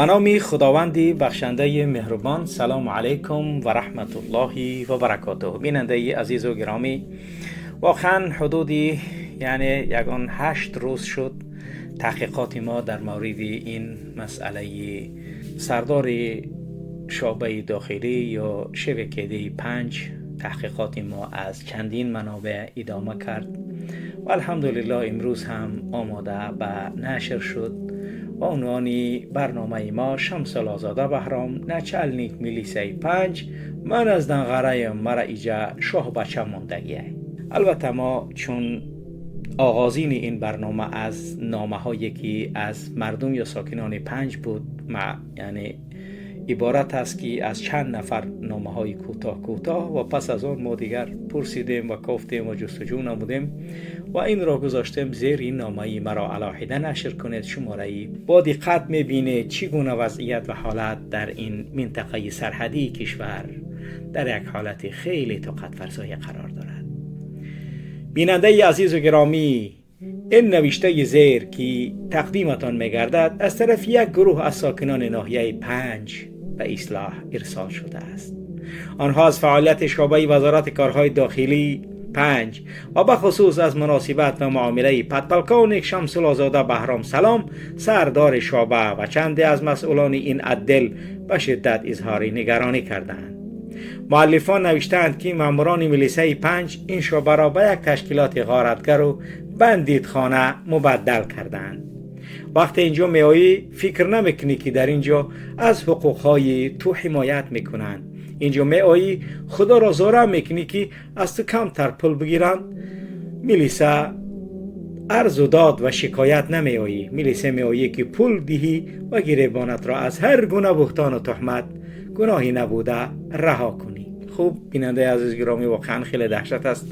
به نام خداوند بخشنده مهربان. سلام علیکم و رحمت الله و برکاته. بیننده عزیز و گرامی، واقعا حدودی یگان 8 روز شد تحقیقات ما در مورد این مسئله سردار شعبه داخلی یا شبکه 5 تحقیقات ما از چندین منابع ادامه کرد و الحمدلله امروز هم آماده به نشر شد. و عنوان برنامه ما شمسل آزاده بهرام نچلنیک میلیسه 5 من از دنغره مرا ایجا شاه بچه موندگیه. البته ما چون آغازین این برنامه از نامه هایی که از مردم یا ساکنان 5 بود، عبارت است که از چند نفر نامه های کوتاه و پس از آن ما دیگر پرسیدیم و گفتیم و جستجو نمودیم و این را گذاشتیم زیر این نامه مرا علاهیده نشر کنید. شماره با دقت میبینید چگونه وضعیت و حالت در این منطقه سرحدی کشور در یک حالت خیلی طاقت فرسای قرار دارد. بیننده عزیز و گرامی، این نوشته زیر که تقدیمتان میگردد از طرف یک گروه از ساکنان ناحیه 5 به اصلاح ارسال شده است. آنها از فعالیت شعبه وزارت کارهای داخلی 5 و به خصوص از مناسبت و معامله پدپلکان شمسل آزاده بهرام سلام سردار شعبه و چندی از مسئولان این عدل به شدت اظهار نگرانی کردند. مؤلفان نوشتند که ماموران میلیسه 5 این شعبه را به یک تشکیلات غارتگر و بندیتخانه مبدل کردند. وقتی اینجا میایی فکر نمیکنی که در اینجا از حقوقهای تو حمایت میکنند. اینجا میایی خدا را زاره میکنی که از تو کمتر پول بگیرند. میلیسه عرض و داد و شکایت نمیایی. میلیسه میایی که پول دهی و گریبانت را از هر گونه بهتان و تهمت گناهی نبوده رها کنی. خوب بیننده عزیز گرامی، واقعا خیلی دهشت است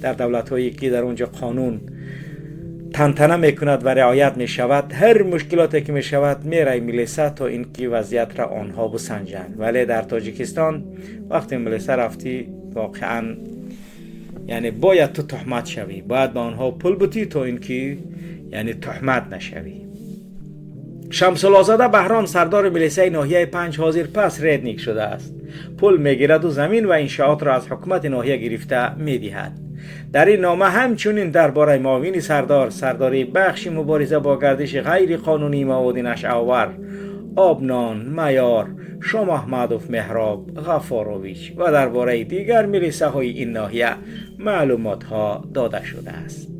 در دولت هایی که در اونجا قانون تنتنه میکند و رعایت میشود، هر مشکلاتی که میشود میره میلیسه تا اینکه وضعیت را آنها بسنجند. ولی در تاجیکستان وقتی میلیسه رفتی واقعا باید تو تهمت شوی، باید به آنها پول بدی تا اینکه تهمت نشوی. شمسل آزاده بهرام سردار میلیسه ناحیه 5 حاضر پس ردنیک شده است. پول میگیرد و زمین و انشاءات را از حکومت ناحیه گرفته میدهد. در این نامه همچنین درباره معاون سرداری بخش مبارزه با گردش غیر قانونی مواد نشع‌آور آبنان معیار شاه محمدوف مهراب غفارویچ و درباره دیگر میلیسه های این ناحیه معلومات ها داده شده است.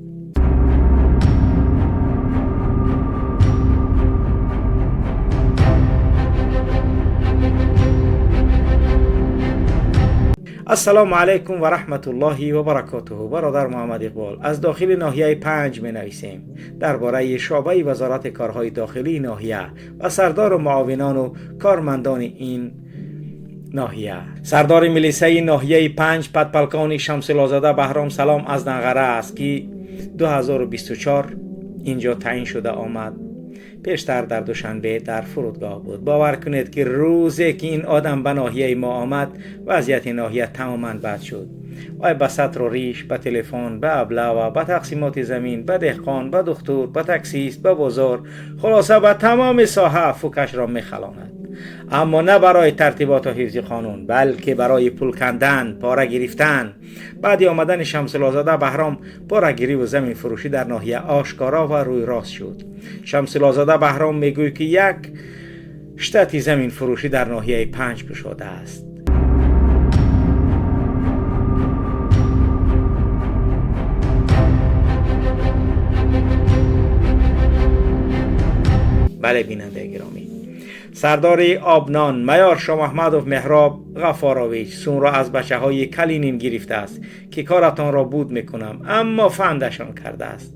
السلام علیکم و رحمت الله و برکاته. برادر محمد اقبال از داخل ناحیه 5 می نویسیم درباره شعبه وزارت کارهای داخلی ناحیه و سردار و معاونان و کارمندان این ناحیه. سردار میلیسه ناحیه 5 پدپلکان شمسل آزاده بهرام سلام از دنغره است که 2024 اینجا تعیین شده آمد. پیشتر در دوشنبه در فرودگاه بود. باور کنید که روزی که این آدم به ناحیه ما آمد وضعیت ناحیه تماما بد شد. و به سطر و ریش، به تلفن، به ابله، به تقسیمات زمین، به دهقان، به دکتر، به تاکسیست، به بازار، خلاصه به تمام ساحه فوکش را میخلاند. اما نه برای ترتیبات و حفظ قانون، بلکه برای پول کندن، پاره گرفتن. بعد آمدن شمسل آزاده بهرام پاره‌گیری و زمین فروشی در ناحیه آشکارا و روی راست شد. شمسل آزاده بهرام میگوید که یک شتت زمین فروشی در ناحیه 5 گشوده است. بله بیننده گرامی، سردار آبنان معیار شاه محمدوف مهراب غفارویچ سون را از بچه های کلینین گرفته است که کارتان را بود میکنم، اما فندشان کرده است.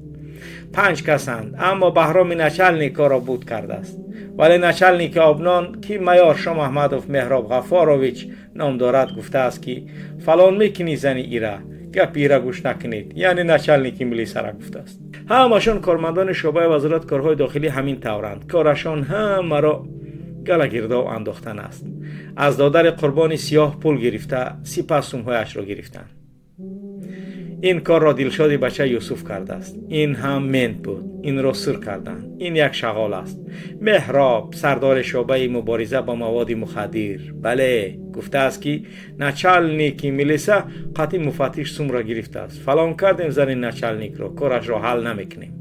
5 کسند، اما بهرام نچلنیک را بود کرده است. ولی نچلنیک آبنان که معیار شاه محمدوف مهراب غفارویچ نام دارد گفته است که فلان میکنی زنی ایره گپی را گوش نکنید. نچلنیک میلیسه را گفته است. همشان کارمندان شعبه وزارت کارهای داخلی همین طورند. کارشان همه را گله گردا و انداختن است. از دادر قربان سیاه پول گرفته سپس سومهایش را گرفتند. این کار را دلشاد بچه یوسف کرده است. این هم مند بود. این را سر کردند. این یک شغال است. مهراب سردار شعبه مبارزه با مواد مخدر. بله، گفته است که نچالنیکی میلیسا قطعی مفتش سوم را گرفته است. فلان کردیم زن نچالنیک را، کارش را حل نمیکنیم.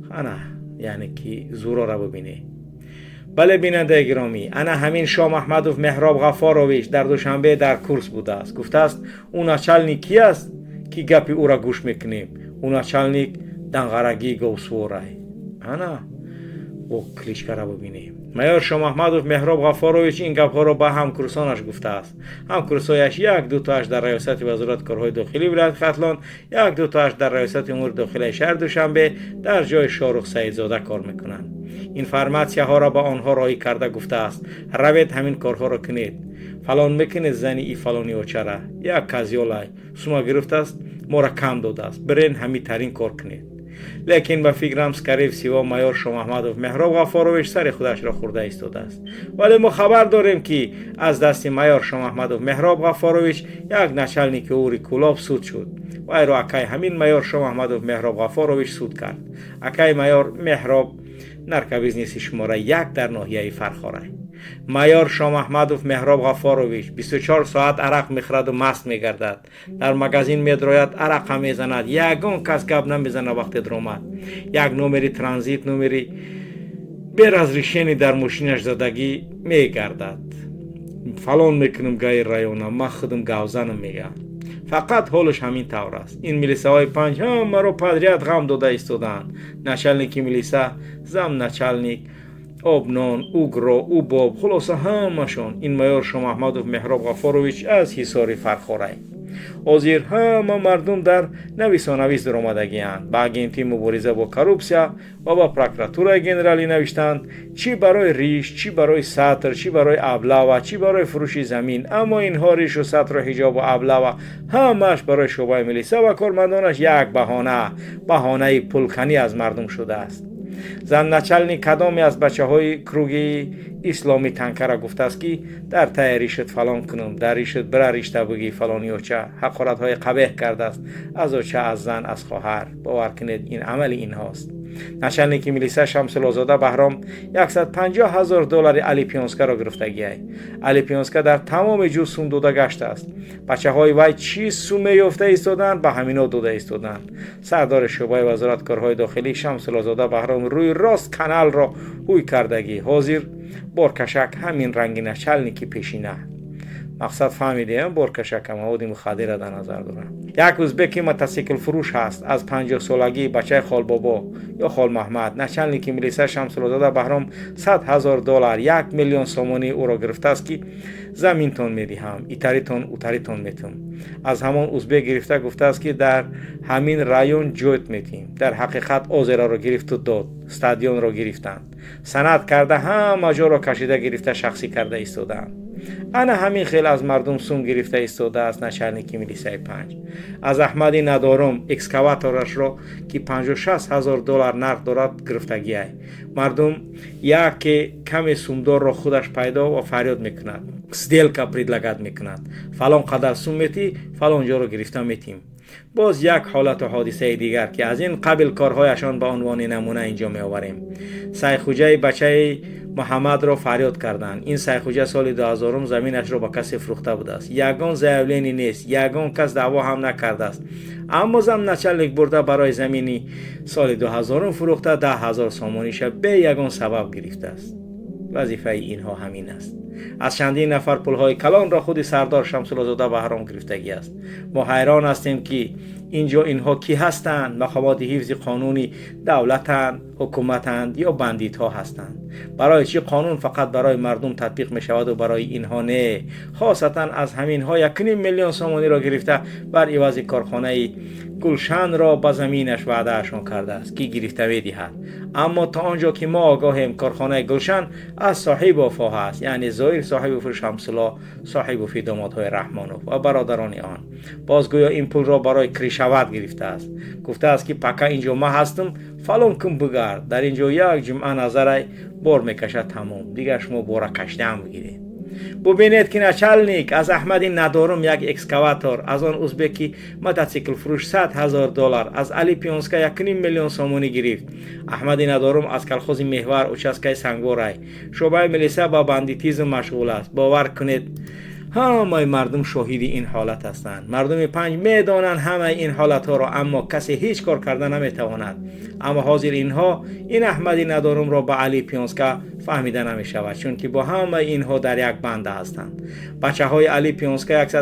خانه یعنی که زورا را ببینه. بله بیننده گرامی، انا همین شاه محمدوف مهراب غفارویچ در دوشنبه در کورس بوده است. گفته است اون نچالنیک کی است که گپی او را گوش میکنیم؟ اون نچالنیک دنغرگی گوسورای. انا او کلیچکا را ببینیم. مایور شاه محمدوف مهراب غفارویچ این گپ ها را به همکورسانش گفته است. همکورسایش یک دو تاش در ریاست وزارت کارهای داخلی ولایت ختلان، یک دو تاش در ریاست امور داخلی شهر دوشنبه در جای شاهرخ سعیدزاده کار میکنند. اینفرماسیا ها را به آنها رای کرده گفته است روید همین کارها را کنید. فلان میکنید زنی ای فلانی اوچره یک کازیولای سوما گرفته است، ما را کم داده است، برین همین ترین کار کنید. لیکن به فکرم سکریف سیوا مایور شاه محمدوف مهراب غفارویچ سر خودش را خورده ایستاده است. ولی ما خبر داریم که از دست مایور شاه محمدوف مهراب غفارویچ یک نچالنیک اوری کولاب سود شد و ای را اکای همین مایور شاه محمدوف مهراب غفارویچ سود کرد. اکای مایور مهراب نرکا بیزنسی شماره 1 در ناحیه فرخاره. مایور شاه محمدوف مهراب غفارویچ 24 ساعت عرق میخورد و مست میگردد. در مغازین میدراید، عرق هم میزند. یگان کس گپ نمیزنه وقت درآمد. یک نمری ترانزیت نمری بیر از ریشینی در ماشینش زدگی میگردد. فلان میکنم گای رایونا، ما خودم گوزنم میگم. فقط حالش همین طور است. این میلیساهای 5 همه رو پدریت غم داده ایستادند. نچالنیک میلیسا، زم نچالنیک، آبنان، اوگرا، اوباب، خلاصه همشون. این مایور شاه محمدوف مهراب غفارویچ از حصار فرخاره. حاضر همه مردم در نویس درآمدگی اند. با اگنتی مبارزه با کروپسیا و با پروکراتورای گنرالی نوشتند چی برای ریش، چی برای سطر، چی برای ابله و چی برای فروش زمین. اما اینها ریش و سطر و حجاب و ابله و همش برای شعبه میلیسا و کارمندانش یک بهانه پولکنی از مردم شده است. زن نچالنیک کدامی از بچه های کروگی اسلامی تنکه را گفته است که در تای ریشت فلان کنم، در ریشت برا ریشته بگی فلانی اوچه. حقارت های قبیح کرده است از اوچه، از زن، از خواهر. باور کنید این عمل این هاست. نچالنیک میلیسا شمس‌الله زاده بهرام $150,000 علی پیونسکا را گرفتگی است. علی پیونسکا در تمام جو سوم داده گشته است. بچه های وای چی سوم یافته ایستادند به همینا داده ایستادند. سردار شعبه وزارت کارهای داخلی شمس‌الله زاده بهرام روی راست کانال را هوی کردگی. حاضر بارکشک همین رنگ نچالنیکی پیشینه. مقصد فهمیدیم؟ بارکشک مواد مخدر در نظر دارم. یک ازبکی موتورسیکل فروش هست. از 50 سالگی بچه خال بابا یا خال محمد. نچالنیک میلیسا شمس‌الله زاده بهرام $100,000 1,000,000 سومانی او را گرفته است که زمین تان میدهم، ایتریتون اوتریتون میتم. از همان ازبک گرفته گفته است که در همین رایون جویت میتیم. در حقیقت آزرا را گرفت و داد. استادیون را گرفتند. سند کرده همه جا را کشیده گرفته شخصی کرده ایستادند. انا همین خیلی از مردم سوم گرفته ایستاده است. نچالنیک میلیسای 5 از احمدی ندارم اکسکاواتورش را که $50,000-60,000 نقد دارد گرفتگی است. مردم یک کمی سومدار را خودش پیدا و فریاد میکند، سدیلکا پریدلگاد میکند، فلان قدر سوم میتی، فلان جا را گرفته میتیم. باز یک حالت و حادثه دیگر که از این قبل کارهایشان به عنوان نمونه اینجا می آوریم. سیخوجه بچه محمد را فریاد کردند. این سیخوجه سال 2000 زمینش را به کسی فروخته بوده است. یگان زایولینی نیست، یگان کس دعوا هم نکرده است. اما زن نچالنیک برده برای زمینی سال 2000 فروخته 10,000 سومانیش به یگان سبب گرفته است. وظیفه اینها همین است. از چندین نفر پولهای کلان را خود سردار شمس‌الله زاده بهرام گرفتگی است. ما حیران هستیم که اینجا اینها کی هستند؟ مقامات حفظ قانونی دولتند، حکومتند یا بندیت ها هستند؟ برای چی قانون فقط برای مردم تطبیق می شود و برای اینها نه؟ خاصتا از همین ها 1,500,000 سومانی را گرفته بر عوض کارخانه گلشن را به زمینش وعده اشان کرده است که گرفته می دهد. اما تا آنجا که ما آگاهیم کارخانه گلشن از صاحب وفا است، یعنی زایر صاحب وفا شمس‌الله، صاحب وفا دامادهای رحمانوف و برادران آن. بازگویا این پول را برای کریشاوت گرفته است. گفته است که پکا اینجا ما هستم، فلان کن بگرد. در اینجا یک جمعه نظر بار میکشد تمام. دیگر شما بار کشته هم بگیرید. ببینید که نچلنیک از احمد ندارم یک اکسکاواتور، از آن ازبکی موتورسیکل فروش $100,000 از علی پیونسکا 1.5 میلیون سومونی گرفت. احمد ندارم از کلخوز محور اوچاسکای سنگورای شعبه ملیسا با باندیتیزم مشغول است. باور کنید همه مردم شاهد این حالت هستند. مردم پنج میدانند همه این حالت ها را، اما کسی هیچ کار کردن نمیتواند. اما حاضر اینها این احمدی ندارم را به علی پیونسکا فهمیده نمی شود، چون که با همه اینها در یک بنده هستند. بچه های علی پیونسکا $150,000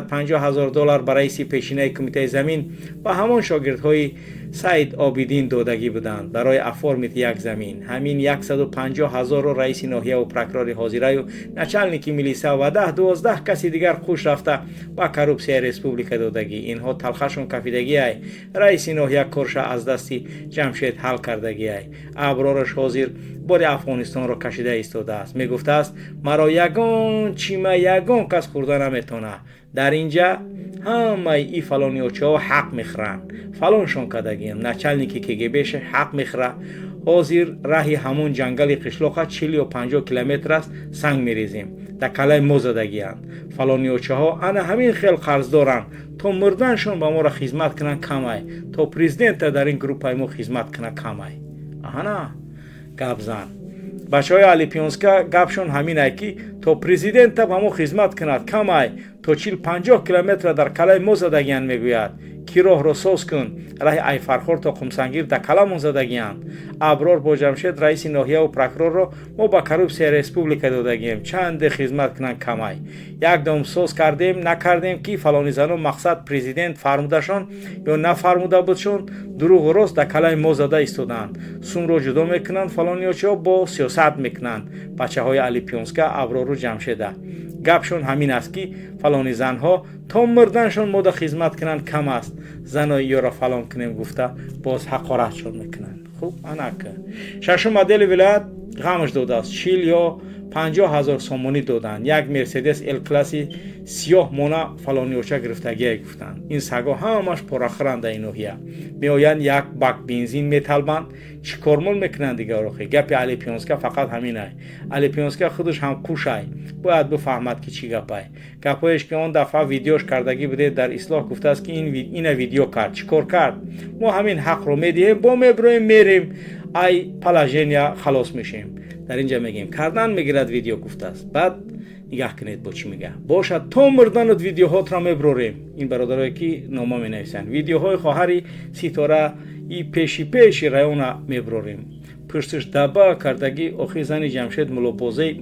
برای رئیس پیشینه کمیته زمین و همان شاگردهای سید عابدین دادگی بودند برای افورمیت یک زمین. همین 150,000 را رئیس ناحیه و پرکرار حاضره و نچلنیکی میلیسا و 10-12 کسی دیگر خوش رفته با کروپسی ریسپوبلیکا دادگی. اینها تلخشون کفیدگی ای رئیس ناحیه کرش از دستی جمشید حل کردگی ای. ابرارش حاضر بار افغانستان را کشیده ایستاده است. میگفته است مرا یگان چیمه یگان کس خورده نمیتونه. در اینجا همه ای فلانیوچه ها حق میخرن، فلانشان کدگیم. نچلنیکی که گبیش حق میخره. حاضر راهی همون جنگل قشلاق 40 و 50 کیلومتر است، سنگ میریزیم. در کلای موزدگیان فلانیوچه ها انا همین خیل قرض دارن تا مردنشون با ما را خدمت کنن کمای، تا پرزیدنت در این گروپ ما خدمت کنن کمای. نه گپ زن. بچه های علی پیونسکا گپشون همین ای که تا پرزیدنت با ما خدمت کند کمای، تا 40-50 کیلومتر در کلای موزدگیان میگوید کی راه رو ساز کن. راه ای فرخور تا قمسنگیر در کلامون زدگیان. ابرار با جمشید رئیس ناحیه و پرکرور رو ما با کروپسی ریسپوبلیکا دادگیم چند خدمت کنن کمای. یک دم ساز کردیم نکردیم که فلانی زنو مقصد پرزیدنت فرمودشان یا نفرموده بودشون دروغ و راست در کلای ما زده ایستادن. سوم رو جدا میکنن، فلانیوچا با سیاست میکنن. بچه های علی پیونسکا ابرار رو جمشیده گپشون همین است که فلانی زنها تا مردنشون ما خدمت کنن کم است. زنای یا را فلان کنیم گفته باز حقارتشون میکنن. خوب انک ششم مدل ولایت غمش داده است. 40 یا 50,000 سومونی دادن. یک مرسدس ال کلاسی سیاه مونا فلانیوچه گرفتگی گفتن. این سگا همش پراخرند این نوحیه. میآیند یک بک بنزین میطلبند. چیکارمون میکنند دیگه آخه. گپ علی پیونسکا فقط همینه. علی پیونسکا خودش هم کوشای باید بفهمد که چی گپای. گپایش که اون دفعه ویدیوش کردگی بوده در اصلاح گفته است که این ویدیو کرد. چیکار کرد؟ ما همین حق رو میدیم، با میبریم میریم ای پلاژینیا خلاص میشیم. در اینجا میگیم کردن میگیرد ویدیو گفته است. بعد نگاه کنید با چی میگه. باشد تا مردنت ویدیوهات را میبروریم. این برادرایی که نامه می نویسند ویدیوهای خواهری ستاره ای پیشی رایونا میبروریم. پشتش دبا کردگی اخی زن جمشید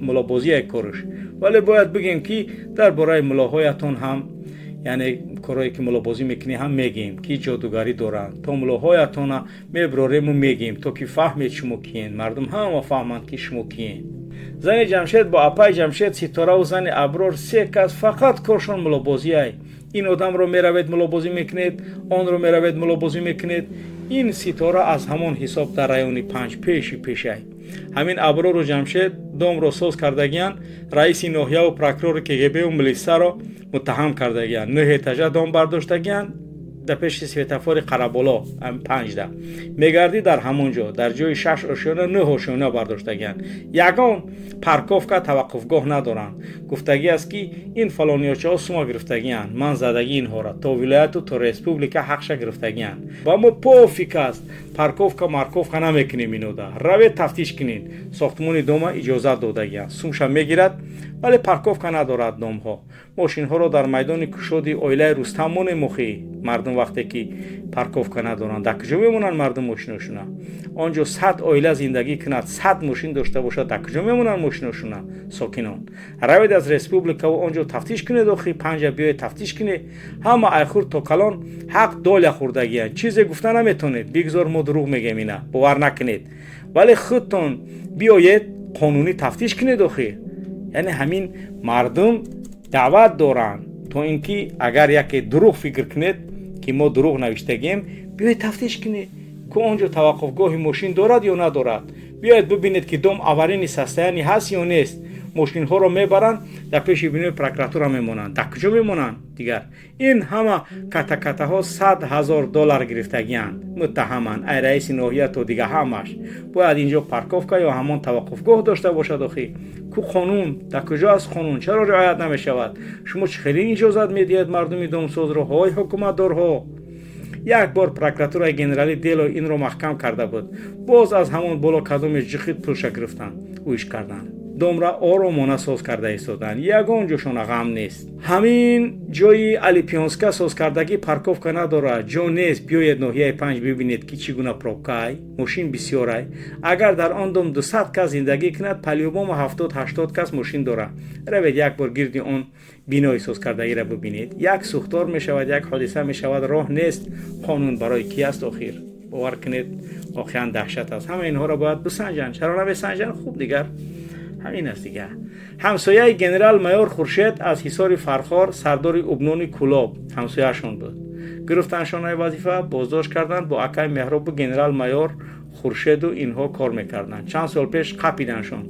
ملابازی کارش. ولی باید بگیم که در برای ملاهایتون هم یعنی کارهایی که ملابازی میکنی هم میگیم که جادوگری دارن. تا ملاهایتون میبروریم و میگیم تا که فهمید شما کیین. مردم هم فهمند که شما کیین. زن جمشید با اپای جمشید ستاره و زن ابرار سه کس فقط کارشون ملابازی ای. این آدم رو میروید ملابازی میکنید، آن رو میروید ملابازی میکنید. این ستاره از همون حساب در رایون 5 پیش ای. همین ابرار و جمشید دوم رو ساز کردگیان. رئیس ناحیه و پرکرور کگب و ملیسا را متهم کردگیان. 9 اتجاه دوم برداشتگیان. در پیش سویتافور قربالا 5 ده میگردی در همونجا در جای 6 آشیانه 9 آشیانه برداشتگیان. یگان پارکوفکا توقفگاه ندارن. گفتگی است که این فلانیوچه ها سوما گرفتگیان. من زدگی اینها را تا ولایت و تا ریسپوبلیکا حقش گرفتگیان. و ما پوفیک است مارکوفکا نمیکنیم اینو ده. روید تفتیش کنین. ساختمان دوم اجازه دادگیان. سومش میگیرد ولی پارکوفکا ندارد دوم ها. ماشین ها را در میدان کشادی اویله رستمون مخی. مردم وقتی که پارکوفکا ندارن در کجا میمونن مردم ماشیناشونا؟ آنجا 100 اویله زندگی کند 100 ماشین داشته باشد در کجا میمونن ماشیناشونا ساکنان؟ روید از ریسپوبلیکا و آنجا تفتیش کنید اخی 5 بیاید تفتیش کنید. همه ایخور تا کلان حق دال خوردگی چیزی گفتن نمیتونید. بگذار ما دروغ میگیم اینا باور نکنید. ولی خودتون بیاید قانونی تفتیش کنید اخی. یعنی همین مردم دعوت دارن تا اینکه اگر یکی دروغ فکر کنید که ما دروغ نوشتگیم بیاید تفتیش کنید که آنجا توقفگاه ماشین دارد یا ندارد. بیاید ببینید که دوم آورین سستیانی هست یا نیست. ماشین ها رو میبرن در پیش بینی پروکراتور میمونن. در کجا میمونن دیگر؟ این همه کتا ها $100,000 گرفتگیان، متهمن. ای رئیس ناحیه تو دیگه همش باید اینجا پارکوفکا یا همون توقفگاه داشته باشد. آخی کو قانون؟ در کجا از قانون؟ چرا رعایت نمیشود؟ شما چه خیلی اجازت میدید مردم دامساز رو؟ های حکومت دارها. یک بار پروکراتور گنرالی دیلو این رو محکم کرده بود، باز از همون بالا کدومش جخید پولش گرفتن اویش کردن. دومره آرامانه ساز کرده ایستادن، یگان جوشون غم نیست. همین جایی علی پیونسکا ساز کردگی پارکوفکا نداره، جا نیست. بیاید ناحیه 5 ببینید که چگونه پروبکای ماشین بسیاره. اگر در آن دوم 200 کس زندگی کند، پلیوبام 70-80 کس ماشین داره. روید یک بار گردی اون بینای ساز کردگی را ببینید. یک سوختار می شود، یک حادثه می شود، راه نیست. قانون برای کی است آخر؟ باور کنید واقعا دهشت است. همه اینها را باید بسنجن. چرا نمیسنجن؟ خوب دیگر همین است دیگه. همسایه گنرال مایور خورشید از حصار فرخار سردار ابنون کلاب همسایه‌شون بود. گرفتنشان ای وظیفه، بازداشت کردند. با اکای مهراب گنرال مایور خورشید و اینها کار میکردن. چند سال پیش قپیدنشون.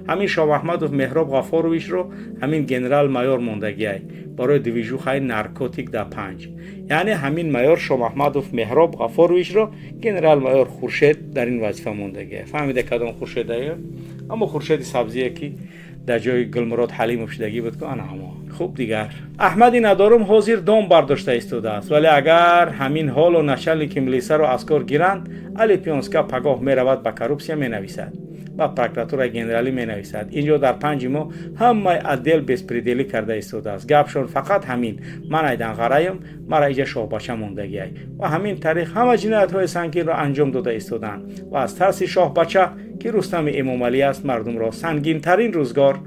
همین شاه محمد و مهراب غفارویش رو همین گنرال مایور موندگی برای دیویژوخای نارکوتیک در 5. یعنی همین مایور شاه محمد و مهراب غفارویش رو گنرال مایور خورشید در این وظیفه موندگی. فهمیده کدام خورشیده؟ اما خورشید سبزیه که در جای گلمراد حلیم افتادگی بود که آنها. خوب دیگر احمدی ندارم حاضر دام برداشته ایستاده است، ولی اگر همین حال و نشلی ملیسا رو از کار گیرند، علی پیونسکا پگاه می رود به کروپسیا می نویسد، با پروکراتور گنرالی می نویسد. اینجا در 5 ماه همه عدل بسپریدلی کرده ایستاده است. گپشون فقط همین: من ایدن غرایم، مرا اینجا شاه بچه موندگی و همین طریق همه جنایت های سنگین را انجام داده ایستادند و از ترس شاه بچه که رستم امام علی است مردم را سنگین ترین روزگار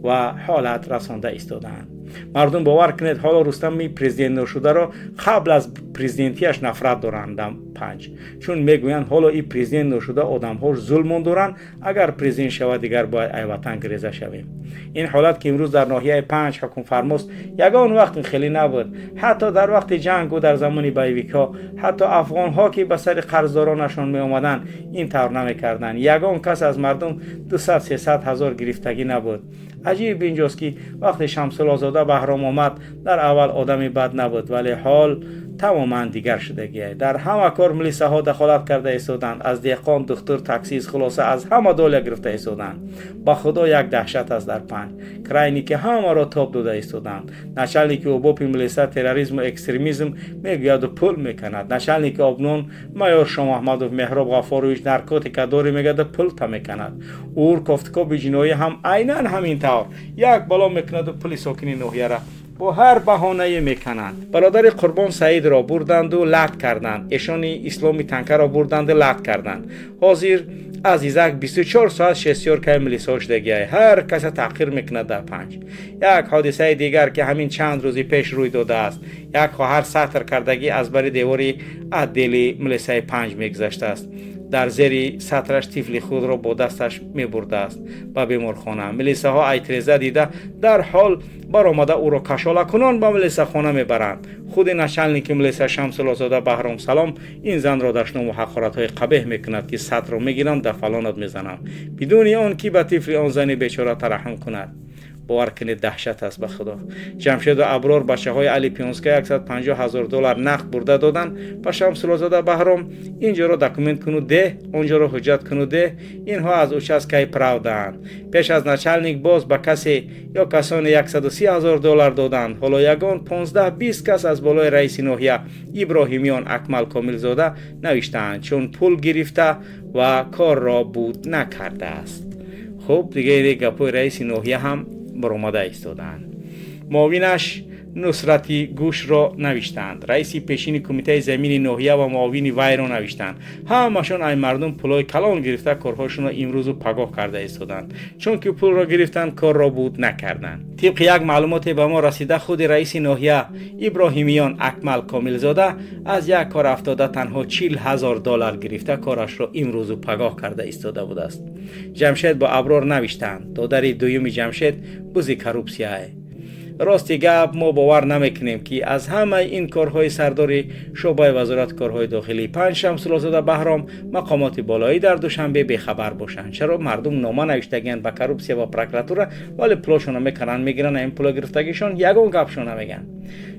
و حالت رسانده ایستادند. مردم باور کنید حالا رستم پرزیدنت نشده را قبل از پرزیدنتیش نفرت دارند. 5 چون میگویند حالا این پرزیدنت نشده آدم‌ها ظلم دارند، اگر پرزیدنت شود دیگر باید ای وطن گریزه شویم. این حالت که امروز در ناحیه 5 حکم فرماست یگان وقت خیلی نبود. حتی در وقت جنگ و در زمان بایویکا، حتی افغان ها که به سر قرضدارانشان می آمدن این طور نمی‌کردند. یگان کس از مردم 200-300 هزار گرفتگی نبود. عجیب اینجاست که وقتی شمس‌الآزاده بهرام آمد در اول آدمی بد نبود، ولی حال تماما دیگر شده. در همه کار ملیسا ها دخالت کرده ایستادند. از دهقان، دکتر، تاکسیست، خلاصه از همه دوله گرفته ایستادند. با خدا یک دهشت است در 5 کراینی که همه را تاب داده ایستادند. نشالنیک اوبوپ ملیسا تروریسم و اکستریمیسم میگوید و پول میکند. نشالنیک ابنون مایور شاه محمد و مهراب غفارویش نارکوتیک داری میگه پول تا میکند. اور کوفتکو بجنوی هم عیناً همین طور یک بالا میکند و پول ساکنی ناحیه را با هر بهانه میکنند. برادر قربان سعید را بردند و لط کردند. ایشانی اسلامی تنکر را بردند و لط کردند. حاضر عزیزک 24 ساعت شستیار که ملیسا شدگی. هر کس تحقیر میکند در 5. یک حادثه دیگر که همین چند روزی پیش روی داده است. یک خواهر سطر کردگی از بر دیواری عدلی ملیسای 5 میگذشته است. در زیر سطرش طفل خود را با دستش می برده است به بیمارخانه. ملیسا ها ایتریزه دیده در حال برآمده او را کشاله کنان به ملیسا خانه می برند. خود نشالنیک ملیسا شمس‌الآزاده بهرام سلام این زن را دشنام و حقارت های قبیح می کند که سطر را می گیرند در فلانت می زنند بدون آن که به طفل آن زن بیچاره ترحم کند. باور کنید دهشت است به خدا. جمشید و ابرار بچه های علی پیونسکا $150,000 نقد برده دادن به شمس‌الآزاده بهرام. اینجا را دکومنت کنو ده، اونجا را حجت کنو ده. اینها از اوچسکای پراودند. پیش از نچلنیک باز به کسی یا کسانی $130,000 دادند. حالا یگان 15-20 کس از بالای رئیس ناحیه ابراهیمیان اکمل کامل زاده نوشتند چون پول گرفته و کار را بود نکرده است. خب دیگه گپای رئیس ناحیه هم برآمده ایستادند. معاونش نصرتی گوش را نوشتند. رئیس پیشین کمیته زمین ناحیه و معاون وی را نوشتند. همشون ای مردم پولای کلان گرفته کارهاشون را امروز پگاه کرده ایستادند. چون که پول را گرفتند کار را بود نکردند. طبق یک معلوماتی به ما رسیده خود رئیس ناحیه ابراهیمیان اکمل کامل زاده از یک کار افتاده تنها $40,000 گرفته کارش را امروز پگاه کرده ایستاده بود است. جمشید با ابرار نوشتند. دادر دوم جمشید بزی کروپسیاه راستی گپ ما باور نمیکنیم که از همه این کارهای سردار شعبه وزارت کارهای داخلی 5 شمس‌الله بهرام مقامات بالایی در دوشنبه بخبر باشند. چرا مردم نامه نوشتگین به کروپسیا و پروکراتورا ولی پولشون میکنن میگیرن، این پول گرفتگیشون یگون گپشون نمیگن.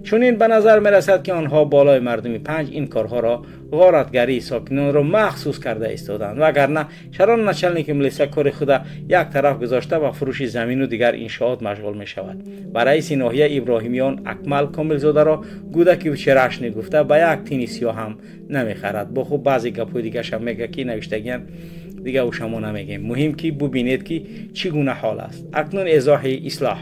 چون این به نظر میرسد که آنها بالای مردم 5 این کارها را غارتگری ساکنان را مخصوص کرده ایستادند، وگرنه چرا نچلنیک ملیسا کار خود یک طرف گذاشته و فروش زمین و دیگر انشاءات مشغول می شود و رئیس ناحیه ابراهیمیان اکمل کاملزاده را گودکی و چرش نگفته به یک تینی سیاه هم نمیخرد. با خوب بعضی گپای دیگه شم میگه که نوشتگین دیگه او شما نمیگیم. مهم که ببینید که چگونه حال است. اکنون ایضاح اصلاح.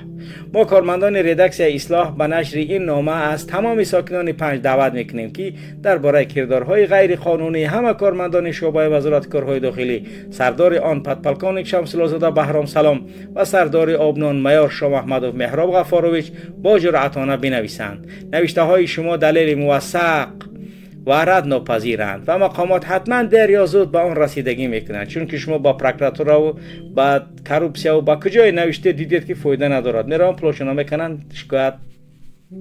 ما کارمندان ردکسیون اصلاح به نشر این نامه از تمام ساکنان 5 دعوت میکنیم که درباره کردارهای غیر قانونی همه کارمندان شعبه وزارت کارهای داخلی، سردار آن پدپلکان شمس‌الله بهرام سلام و سردار آبنان میار شاه محمدوف مهراب غفارویچ با جرأتانه بنویسند. نوشته های شما دلیل موثق و رد ناپذیرند و مقامات حتما دیر یا زود به آن رسیدگی میکنند، چون که شما با پروکراتورا و با کروپسیا و با کجای نوشته دیدید که فایده ندارد، میرن پلوشنا میکنن، شکایت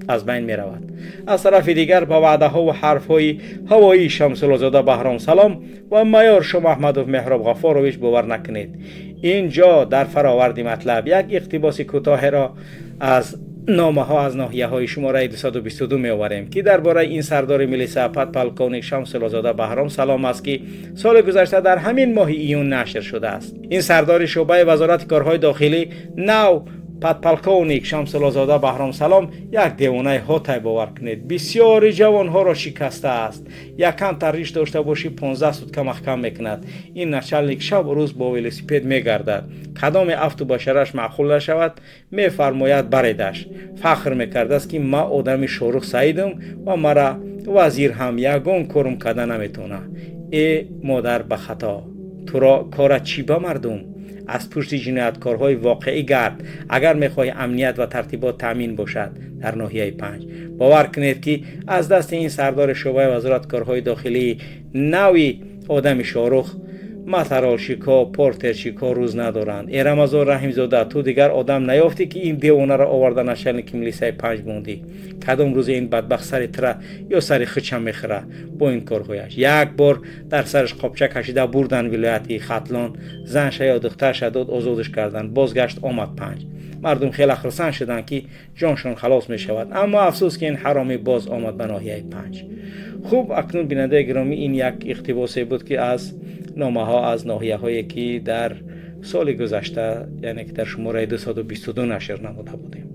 از بین میرود. از طرف دیگر با وعده ها و حرف های هوایی شمس‌الله بهرام سلام و میار شاه محمدوف مهراب غفارویچ باور نکنید. اینجا در فراورد مطلب یک اقتباس کوتاه را از نامه ها از ناحیه های شماره 222 می آوریم که درباره این سردار میلیسا پدپلکان شمس‌الله بهرام سلام است که سال گذشته در همین ماه ایون نشر شده است. این سردار شعبه وزارت کارهای داخلی نو پدپلکان شمس‌الله بهرام سلام یک دیوانه هاتای باور کنید بسیاری جوان ها را شکسته است. یک کم تریش داشته باشی 15 سوتکه محکم میکند. این نچلنیک شب و روز با ولسیپد میگردد، کدام افت و بشرش معقول نشود میفرماید بریدش. فخر میکرده است که ما آدم شوروخ سعیدم و مرا وزیر هم یگان کارم کده نمیتونه. ای مادر به خطا، تو را کار چی به مردم؟ از پشت جنایتکارهای واقعی گرد اگر میخوای امنیت و ترتیبات تامین باشد در ناحیه 5. باور کنید که از دست این سردار شعبه وزارت کارهای داخلی نوی آدم شاروخ مترال شیکا پورتر شیکا روز ندارند. ای رمضان رحیم زاده، تو دیگر آدم نیافتی که این دیوانه را آورده نشلن که ملیسای 5 موندی. کدام روز این بدبخت سر تره یا سر خچم میخره با این کارهایش. یک بار در سرش قابچه کشیده بردن ولایت ختلان، زنش یا دخترش داد آزادش کردن، بازگشت آمد 5. مردم خیلی خرسان شدن که جانشون خلاص می شود، اما افسوس که این حرامی باز آمد به ناحیه 5. خوب، اکنون بیننده گرامی، این یک اقتباسی بود که از نامه ها از ناحیه هایی که در سال گذشته یعنی که در شماره 222 نشر نموده بودیم،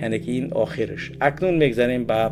یعنی که این آخرش. اکنون میگذاریم به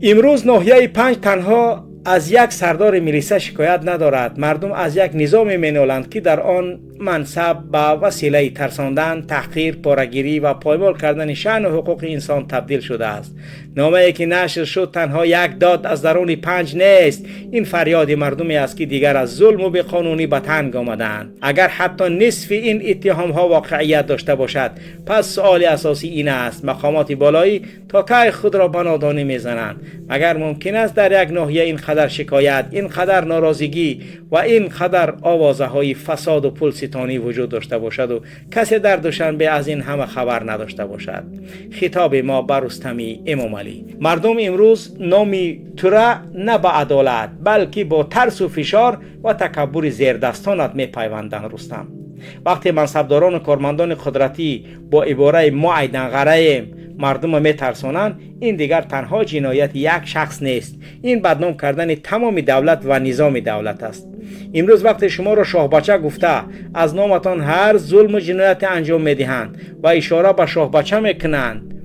امروز ناحیه 5 تنها از یک سردار میلیسا شکایت ندارد. مردم از یک نظام مینالند که در آن منصب به وسیله ترساندن، تحقیر، پاره‌گیری و پایمال کردن شأن و حقوق انسان تبدیل شده است. نامه‌ای که نشر شد تنها یک داد از درون 5 نیست. این فریاد مردمی است که دیگر از ظلم و بی‌قانونی به تنگ آمدند. اگر حتی نصف این اتهام‌ها واقعیت داشته باشد، پس سؤال اساسی این است: مقامات بالایی تا کی خود را به نادانی میزنند؟ مگر ممکن است در یک ناحیه اینقدر شکایت، اینقدر ناراضگی و اینقدر آوازه‌های فساد و پولستانی وجود داشته باشد و کسی در دوشنبه از این همه خبر نداشته باشد؟ خطاب ما به رستمی امام علی: مردم امروز نامی تو را نه به عدالت بلکه با ترس و فشار و تکبر زیردستانت میپیوندند. رستم: وقتی منصبداران و کارمندان قدرتی با عباره ما ایدن غرایم مردم میترسانند، این دیگر تنها جنایت یک شخص نیست، این بدنام کردن تمام دولت و نظام دولت است. امروز وقتی شما را شاه بچه گفته از نامتان هر ظلم و جنایت انجام میدهند و اشاره به شاه بچه میکنند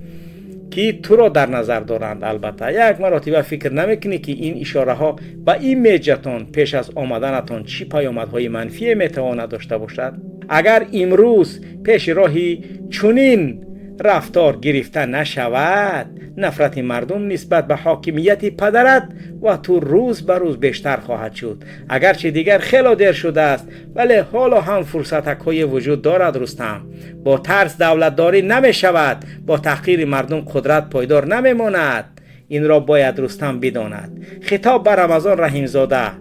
که تو را در نظر دارند، البته یک مرتبه فکر نمیکنی که این اشاره ها به این میجتان پیش از آمدنتان چی پیامدهای منفی میتواند داشته باشد؟ اگر امروز پیش راهی چنین رفتار گرفته نشود، نفرت مردم نسبت به حاکمیت پدرت و تو روز به روز بیشتر خواهد شد. اگرچه دیگر خیلی دیر شده است، ولی حالا هم فرصت‌های وجود دارد. رستم: با ترس دولتداری نمی شود، با تحقیر مردم قدرت پایدار نمی ماند. این را باید رستم بداند. خطاب به رمضان رحیمزاده: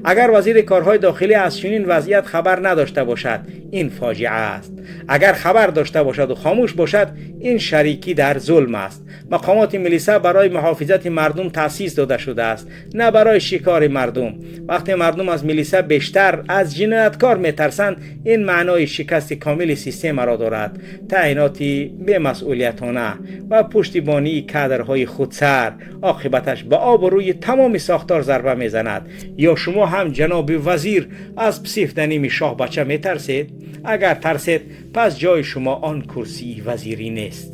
اگر وزیر کارهای داخلی از چنین وضعیت خبر نداشته باشد این فاجعه است. اگر خبر داشته باشد و خاموش باشد این شریکی در ظلم است. مقامات ملیسا برای محافظت مردم تأسیس داده شده است، نه برای شکار مردم. وقتی مردم از ملیسا بیشتر از جنایتکار میترسند این معنای شکست کامل سیستم را دارد. تعییناتی بی‌مسئولیتانه و پشتیبانی کادرهای خودسر عاقبتش به آبروی تمام ساختار ضربه میزند. یا شما هم جناب وزیر از پسیفتنی شاه بچه میترسید؟ اگر ترسید پس جای شما آن کرسی وزیری نیست.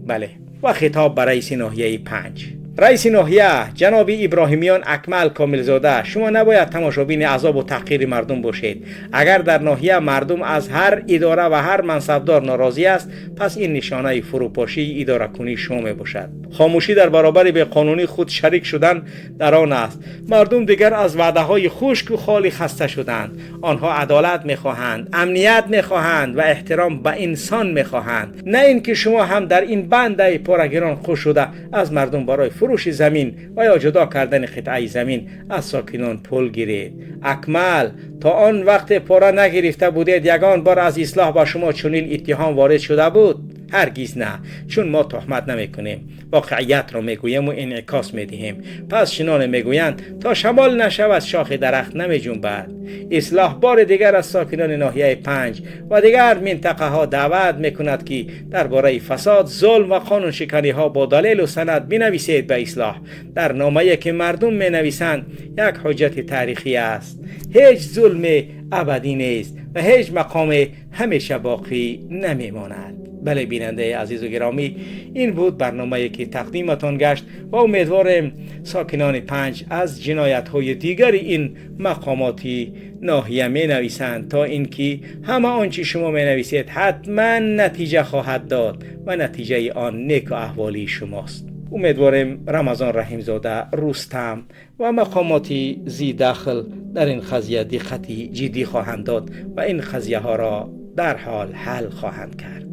بله. و خطاب به رئیس ناحیه 5: رئیس ناحیه جناب ابراهیمیان اکمل کاملزاده، شما نباید تماشابین عذاب و تحقیر مردم باشید. اگر در ناحیه مردم از هر اداره و هر منصبدار ناراضی است پس این نشانه فروپاشی اداره کنی شما می باشد. خاموشی در برابر به قانونی خود شریک شدن در آن است. مردم دیگر از وعده های خشک و خالی خسته شدند. آنها عدالت میخواهند، امنیت میخواهند و احترام به انسان میخواهند، نه اینکه شما هم در این بنده پرگران خوش شده از مردم برای فروش زمین و یا جدا کردن قطعه زمین از ساکنان پول گیرید. اکمل، تا آن وقت پاره نگرفته بودید یگان بار از اصلاح با شما چنین اتهام وارد شده بود؟ هرگز نه، چون ما تهمت نمیکنیم، واقعیت را میگوییم و انعکاس میدهیم. پس چنان میگویند تا شمال نشود شاخ درخت نمیجنبد. اصلاح بار دیگر از ساکنان ناحیه 5 و دیگر منطقه ها دعوت میکند که درباره فساد، ظلم و قانون شکنی ها با دلیل و سند بنویسید به اصلاح. در نامه‌ای که مردم مینویسند یک حجت تاریخی است. هیچ ظلم ابدی نیست و هیچ مقام همیشه باقی نمیماند. بله بیننده عزیز و گرامی، این بود برنامه‌ای که تقدیمتان گشت و امیدوارم ساکنان 5 از جنایت‌های دیگر این مقاماتی ناحیه می نویسند تا اینکه همه آنچه شما می نویسید حتما نتیجه خواهد داد و نتیجه آن نیک و احوالی شماست. امیدوارم رمضان رحیمزاده، رستم و مقاماتی ذی دخل در این قضیه دقتی جدی خواهند داد و این قضیه ها را در حال حل خواهند کرد.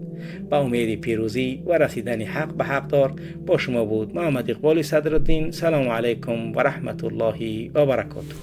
با امید پیروزی و رسیدن حق به حقدار با شما بود محمد اقبال صدرالدین. سلام علیکم و رحمت الله و برکاته.